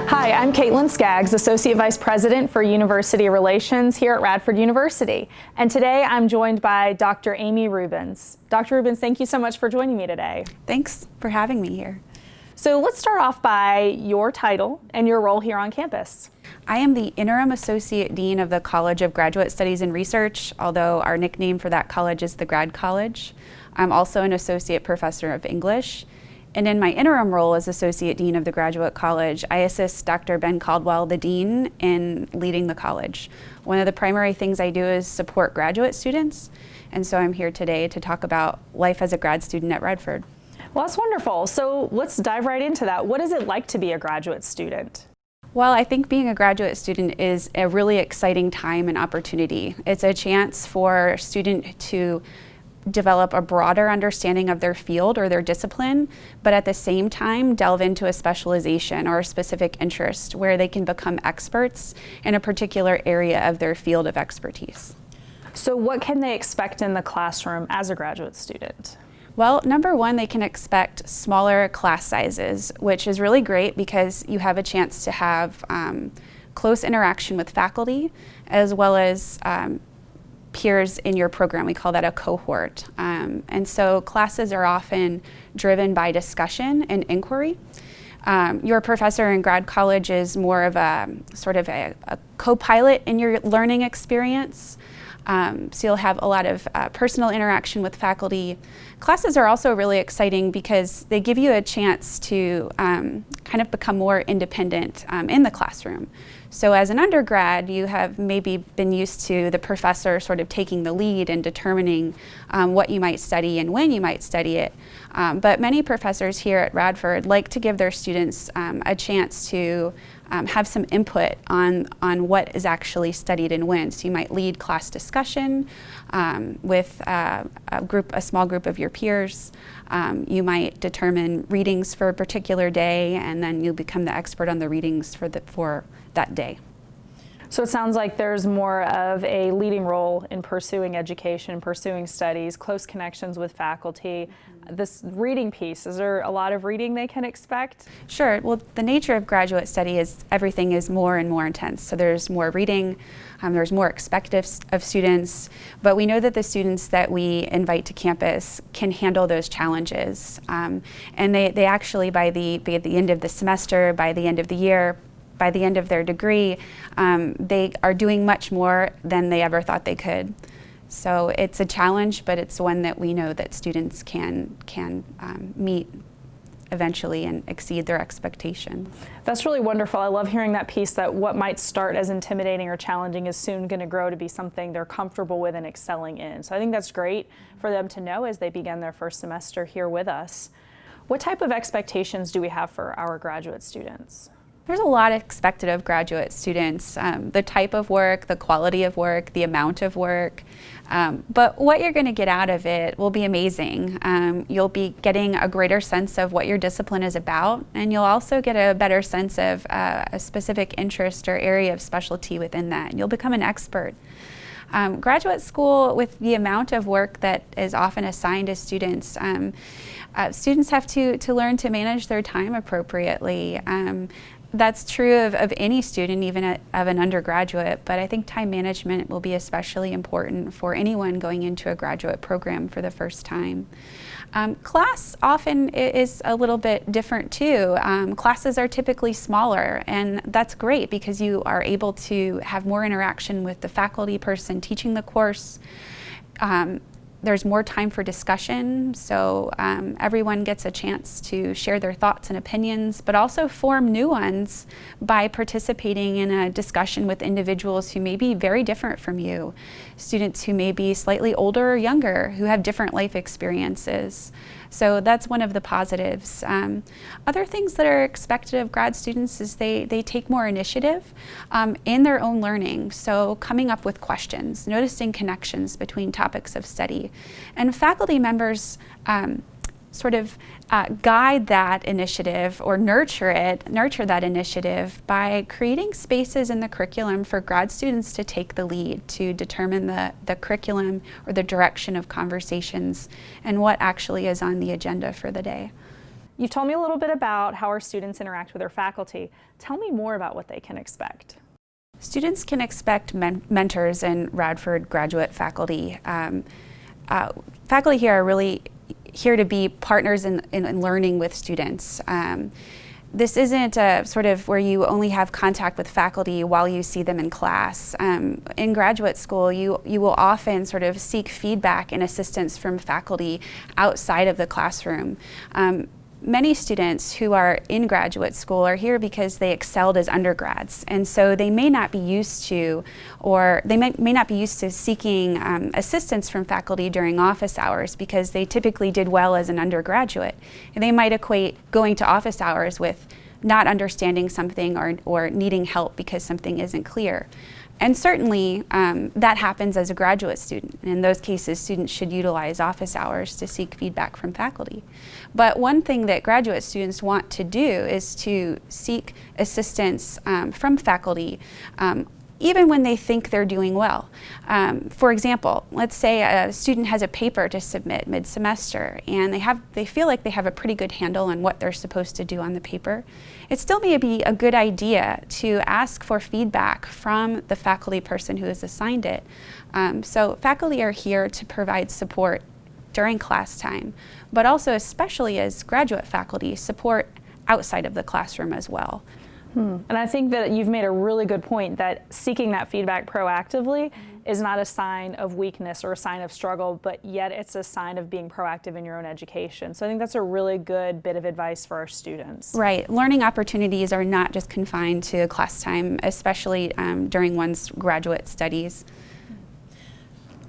Hi, I'm Caitlin Skaggs, Associate Vice President for University Relations here at Radford University. And today I'm joined by Dr. Amy Rubens. Dr. Rubens, thank you so much for joining me today. Thanks for having me here. So let's start off by your title and your role here on campus. I am the Interim Associate Dean of the College of Graduate Studies and Research, although our nickname for that college is the Grad College. I'm also an Associate Professor of English. And in my interim role as Associate Dean of the Graduate College, I assist Dr. Ben Caldwell, the Dean, in leading the college. One of the primary things I do is support graduate students, and so I'm here today to talk about life as a grad student at Radford. Well, that's wonderful. So let's dive right into that. What is it like to be a graduate student? Well, I think being a graduate student is a really exciting time and opportunity. It's a chance for a student to develop a broader understanding of their field or their discipline, but at the same time delve into a specialization or a specific interest where they can become experts in a particular area of their field of expertise. So what can they expect in the classroom as a graduate student? Well, number one, they can expect smaller class sizes, which is really great because you have a chance to have close interaction with faculty as well as peers in your program. We call that a cohort. And so classes are often driven by discussion and inquiry. Your professor in grad college is more of a sort of a co-pilot in your learning experience. So you'll have a lot of personal interaction with faculty. Classes are also really exciting because they give you a chance to kind of become more independent in the classroom. So as an undergrad, you have maybe been used to the professor sort of taking the lead and determining what you might study and when you might study it. But many professors here at Radford like to give their students a chance to have some input on what is actually studied and when. So you might lead class discussion with a small group of your peers. You might determine readings for a particular day, and then you'll become the expert on the readings for that day. So it sounds like there's more of a leading role in pursuing education, pursuing studies, close connections with faculty. This reading piece, is there a lot of reading they can expect? Sure. Well, the nature of graduate study is everything is more and more intense. So there's more reading, there's more expected of students, but we know that the students that we invite to campus can handle those challenges. And they actually, by the end of the semester, by the end of the year, by the end of their degree, they are doing much more than they ever thought they could. So it's a challenge, but it's one that we know that students can meet eventually and exceed their expectations. That's really wonderful. I love hearing that piece, that what might start as intimidating or challenging is soon going to grow to be something they're comfortable with and excelling in. So I think that's great for them to know as they begin their first semester here with us. What type of expectations do we have for our graduate students? There's a lot expected of graduate students, the type of work, the quality of work, the amount of work, but what you're going to get out of it will be amazing. You'll be getting a greater sense of what your discipline is about, and you'll also get a better sense of a specific interest or area of specialty within that, and you'll become an expert. Graduate school, with the amount of work that is often assigned to students, students have to learn to manage their time appropriately. That's true of any student, even of an undergraduate, but I think time management will be especially important for anyone going into a graduate program for the first time. Class often is a little bit different too. Classes are typically smaller, and that's great because you are able to have more interaction with the faculty person teaching the course. There's more time for discussion, so everyone gets a chance to share their thoughts and opinions, but also form new ones by participating in a discussion with individuals who may be very different from you. Students who may be slightly older or younger, who have different life experiences. So that's one of the positives. Other things that are expected of grad students is they take more initiative in their own learning. So coming up with questions, noticing connections between topics of study. And faculty members sort of guide that initiative or nurture that initiative by creating spaces in the curriculum for grad students to take the lead, to determine the curriculum or the direction of conversations and what actually is on the agenda for the day. You've told me a little bit about how our students interact with their faculty. Tell me more about what they can expect. Students can expect mentors in Radford graduate faculty. Faculty here are really here to be partners in learning with students. This isn't a sort of where you only have contact with faculty while you see them in class. In graduate school, you will often sort of seek feedback and assistance from faculty outside of the classroom. Many students who are in graduate school are here because they excelled as undergrads, and so they may not be used to, or they may not be used to seeking assistance from faculty during office hours because they typically did well as an undergraduate. And they might equate going to office hours with not understanding something or needing help because something isn't clear. And certainly that happens as a graduate student. In those cases, students should utilize office hours to seek feedback from faculty. But one thing that graduate students want to do is to seek assistance from faculty even when they think they're doing well. For example, let's say a student has a paper to submit mid-semester and they feel like they have a pretty good handle on what they're supposed to do on the paper. It still may be a good idea to ask for feedback from the faculty person who has assigned it. So faculty are here to provide support during class time, but also, especially as graduate faculty, support outside of the classroom as well. And I think that you've made a really good point that seeking that feedback proactively is not a sign of weakness or a sign of struggle, but yet it's a sign of being proactive in your own education. So I think that's a really good bit of advice for our students. Right. Learning opportunities are not just confined to class time, especially during one's graduate studies.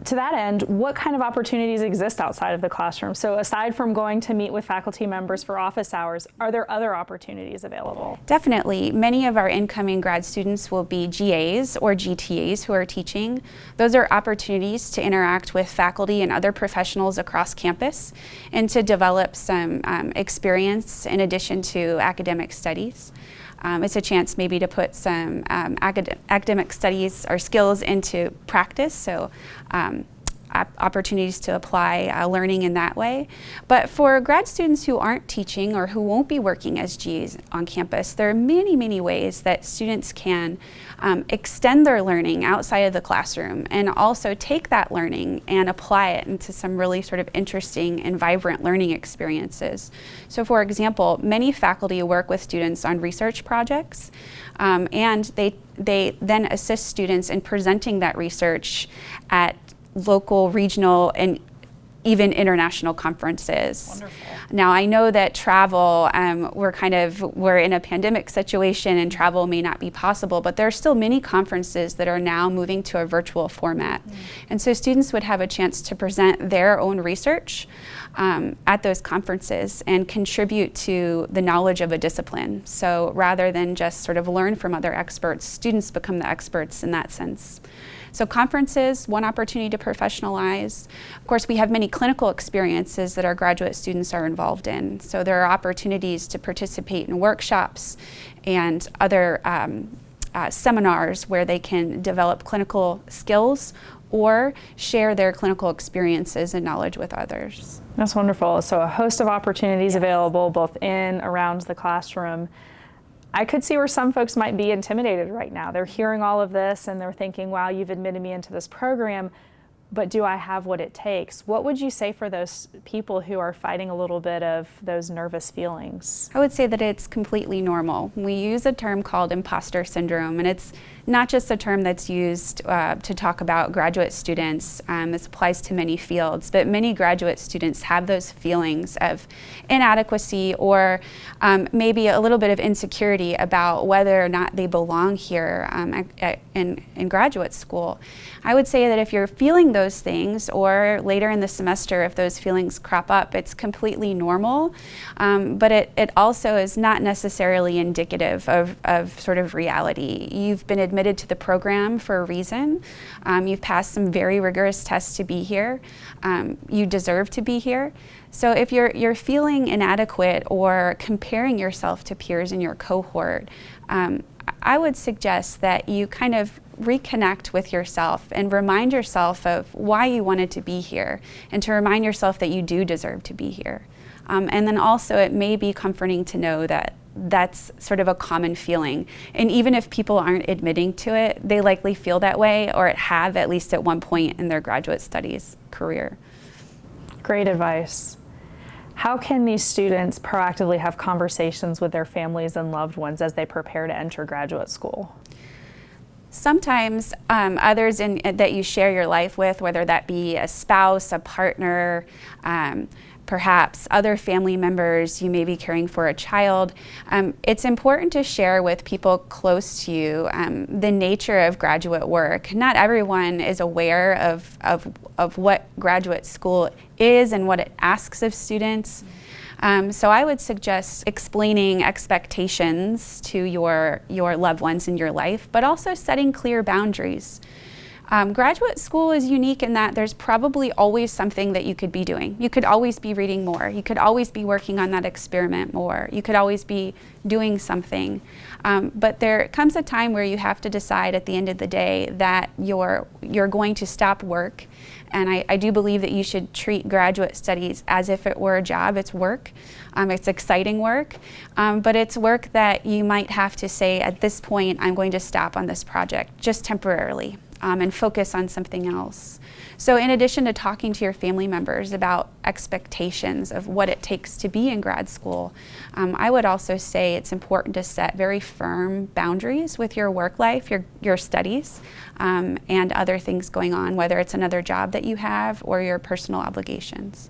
To that end, what kind of opportunities exist outside of the classroom? So aside from going to meet with faculty members for office hours, are there other opportunities available? Definitely. Many of our incoming grad students will be GAs or GTAs who are teaching. Those are opportunities to interact with faculty and other professionals across campus and to develop some experience in addition to academic studies. It's a chance maybe to put some academic studies or skills into practice, so opportunities to apply learning in that way. But for grad students who aren't teaching or who won't be working as GAs on campus, there are many, many ways that students can extend their learning outside of the classroom and also take that learning and apply it into some really sort of interesting and vibrant learning experiences. So for example, many faculty work with students on research projects and they then assist students in presenting that research at local, regional, and even international conferences. Wonderful. Now I know that travel, we're in a pandemic situation and travel may not be possible, but there are still many conferences that are now moving to a virtual format. And so students would have a chance to present their own research at those conferences and contribute to the knowledge of a discipline. So rather than just sort of learn from other experts, students become the experts in that sense. So conferences, one opportunity to professionalize. Of course, we have many clinical experiences that our graduate students are involved in. So there are opportunities to participate in workshops and other seminars where they can develop clinical skills or share their clinical experiences and knowledge with others. That's wonderful. So a host of opportunities available both in, around the classroom. I could see where some folks might be intimidated right now. They're hearing all of this and they're thinking, wow, you've admitted me into this program, but do I have what it takes? What would you say for those people who are fighting a little bit of those nervous feelings? I would say that it's completely normal. We use a term called imposter syndrome, and it's not just a term that's used to talk about graduate students. This applies to many fields, but many graduate students have those feelings of inadequacy or maybe a little bit of insecurity about whether or not they belong here in graduate school. I would say that if you're feeling those things, or later in the semester if those feelings crop up, it's completely normal, but it also is not necessarily indicative of sort of reality. You've been admitted to the program for a reason. You've passed some very rigorous tests to be here. You deserve to be here. So if you're feeling inadequate or comparing yourself to peers in your cohort, I would suggest that you kind of reconnect with yourself and remind yourself of why you wanted to be here, and to remind yourself that you do deserve to be here. And then also it may be comforting to know that that's sort of a common feeling. And even if people aren't admitting to it, they likely feel that way, or have at least at one point in their graduate studies career. Great advice. How can these students proactively have conversations with their families and loved ones as they prepare to enter graduate school? Sometimes others that you share your life with, whether that be a spouse, a partner, perhaps other family members, you may be caring for a child, it's important to share with people close to you the nature of graduate work. Not everyone is aware of what graduate school is and what it asks of students. So I would suggest explaining expectations to your loved ones in your life, but also setting clear boundaries. Graduate school is unique in that there's probably always something that you could be doing. You could always be reading more. You could always be working on that experiment more. You could always be doing something. But there comes a time where you have to decide at the end of the day that you're going to stop work. And I do believe that you should treat graduate studies as if it were a job. It's work. It's exciting work. But it's work that you might have to say, at this point, I'm going to stop on this project just temporarily. And focus on something else. So in addition to talking to your family members about expectations of what it takes to be in grad school, I would also say it's important to set very firm boundaries with your work life, your studies, and other things going on, whether it's another job that you have or your personal obligations.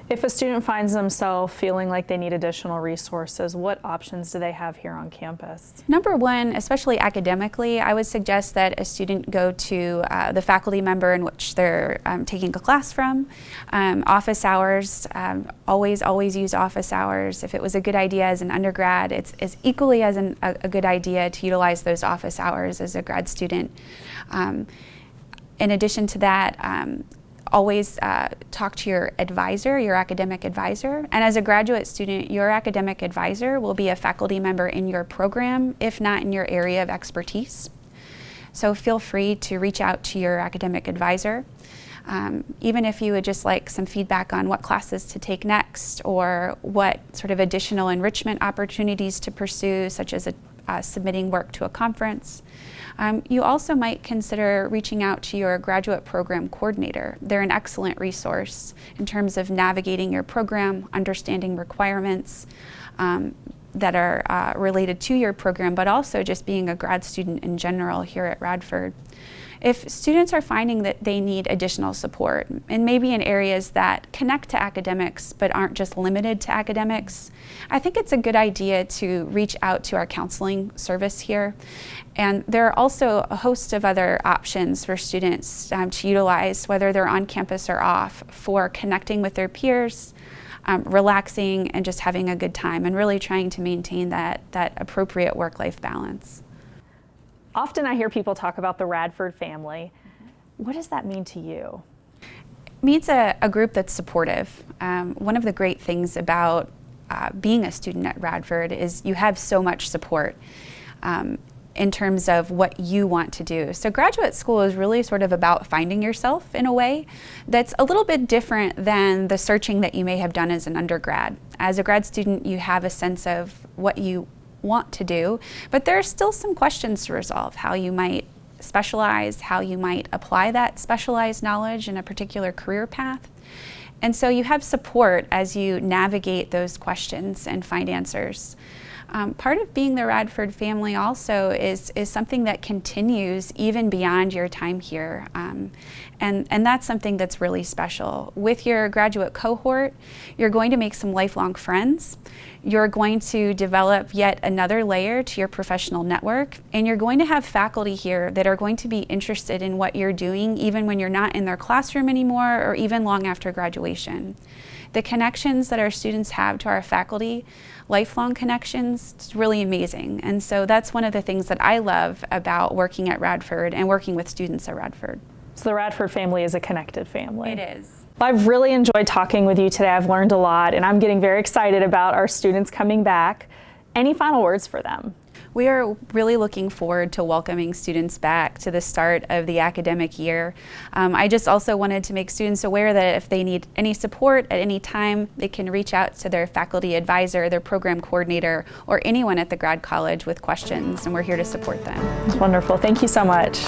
If a student finds themselves feeling like they need additional resources, what options do they have here on campus? Number one, especially academically, I would suggest that a student go to the faculty member in which they're taking a class from. Office hours, always use office hours. If it was a good idea as an undergrad, it's as equally as a good idea to utilize those office hours as a grad student. In addition to that, always talk to your advisor, your academic advisor. And as a graduate student, your academic advisor will be a faculty member in your program, if not in your area of expertise. So feel free to reach out to your academic advisor. Even if you would just like some feedback on what classes to take next, or what sort of additional enrichment opportunities to pursue, such as submitting work to a conference. You also might consider reaching out to your graduate program coordinator. They're an excellent resource in terms of navigating your program, understanding requirements that are related to your program, but also just being a grad student in general here at Radford. If students are finding that they need additional support, and maybe in areas that connect to academics but aren't just limited to academics, I think it's a good idea to reach out to our counseling service here. And there are also a host of other options for students to utilize, whether they're on campus or off, for connecting with their peers, relaxing, and just having a good time, and really trying to maintain that appropriate work-life balance. Often I hear people talk about the Radford family. What does that mean to you? It means a group that's supportive. One of the great things about being a student at Radford is you have so much support in terms of what you want to do. So graduate school is really sort of about finding yourself in a way that's a little bit different than the searching that you may have done as an undergrad. As a grad student, you have a sense of what you want to do, but there are still some questions to resolve: how you might specialize, how you might apply that specialized knowledge in a particular career path. And so you have support as you navigate those questions and find answers. Part of being the Radford family also is something that continues even beyond your time here. And that's something that's really special. With your graduate cohort, you're going to make some lifelong friends. You're going to develop yet another layer to your professional network, and you're going to have faculty here that are going to be interested in what you're doing even when you're not in their classroom anymore, or even long after graduation. The connections that our students have to our faculty, lifelong connections, it's really amazing. And so that's one of the things that I love about working at Radford and working with students at Radford. So the Radford family is a connected family. It is. I've really enjoyed talking with you today. I've learned a lot, and I'm getting very excited about our students coming back. Any final words for them? We are really looking forward to welcoming students back to the start of the academic year. I just also wanted to make students aware that if they need any support at any time, they can reach out to their faculty advisor, their program coordinator, or anyone at the grad college with questions, and we're here to support them. Wonderful. Thank you so much.